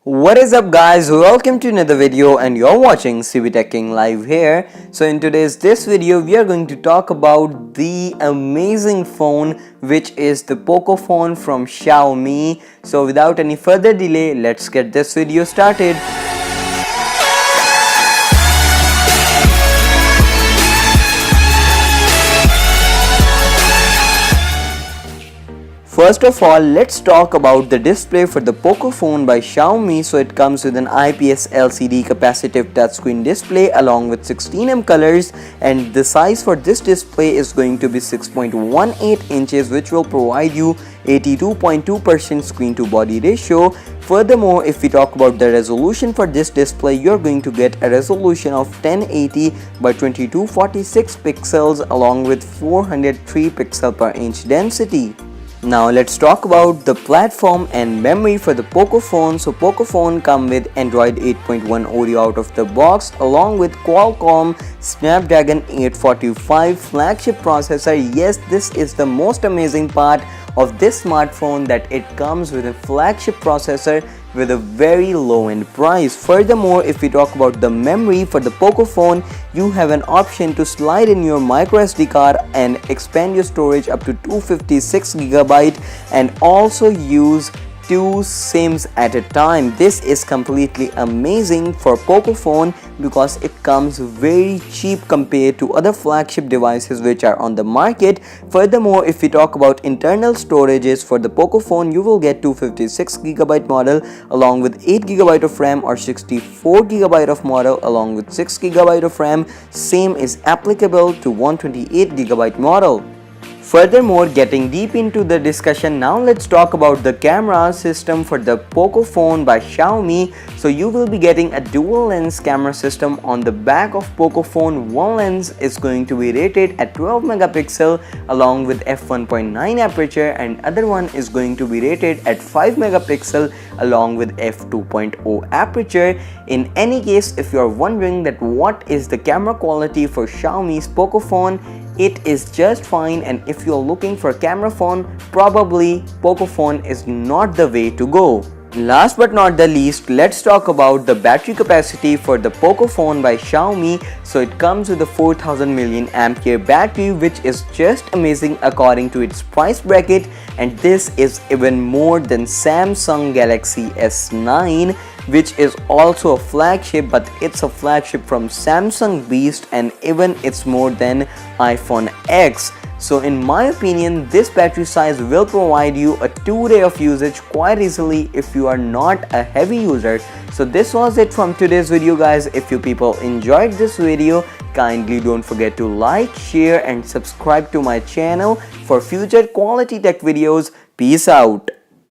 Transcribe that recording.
What is up guys, welcome to another video and you're watching cbtechking live here. So in today's video we are going to talk about the amazing phone which is the Pocophone from Xiaomi. So without any further delay, let's get this video started. First of all, let's talk about the display for the Pocophone by Xiaomi. So it comes with an IPS LCD capacitive touchscreen display along with 16mm colors, and the size for this display is going to be 6.18 inches, which will provide you 82.2% screen to body ratio. Furthermore, if we talk about the resolution for this display, you're going to get a resolution of 1080 by 2246 pixels along with 403 pixel per inch density. Now let's talk about the platform and memory for the Pocophone. So Pocophone come with Android 8.1 Oreo out of the box along with Qualcomm Snapdragon 845 flagship processor. Yes, this is the most amazing part of this smartphone, that it comes with a flagship processor with a very low end price. Furthermore, if we talk about the memory for the Pocophone, you have an option to slide in your microSD card and expand your storage up to 256GB and also use 2 SIMs at a time. This is completely amazing for Pocophone because it comes very cheap compared to other flagship devices which are on the market. Furthermore, if we talk about internal storages for the Pocophone, you will get 256GB model along with 8GB of RAM or 64GB of model along with 6GB of RAM. Same is applicable to 128GB model. Furthermore, getting deep into the discussion, now let's talk about the camera system for the Pocophone by Xiaomi. So you will be getting a dual lens camera system on the back of Pocophone. One lens is going to be rated at 12 megapixel along with f1.9 aperture, and other one is going to be rated at 5 megapixel along with f2.0 aperture. In any case, if you are wondering that what is the camera quality for Xiaomi's Pocophone, it is just fine, and if you're looking for a camera phone, probably Pocophone is not the way to go. Last but not the least, let's talk about the battery capacity for the Pocophone by Xiaomi. So it comes with a 4000 mAh battery, which is just amazing according to its price bracket, and this is even more than Samsung Galaxy S9, which is also a flagship, but it's a flagship from Samsung Beast, and even it's more than iPhone X. So in my opinion, this battery size will provide you a 2-day of usage quite easily if you are not a heavy user. So this was it from today's video guys. If you people enjoyed this video, kindly don't forget to like, share and subscribe to my channel for future quality tech videos. Peace out.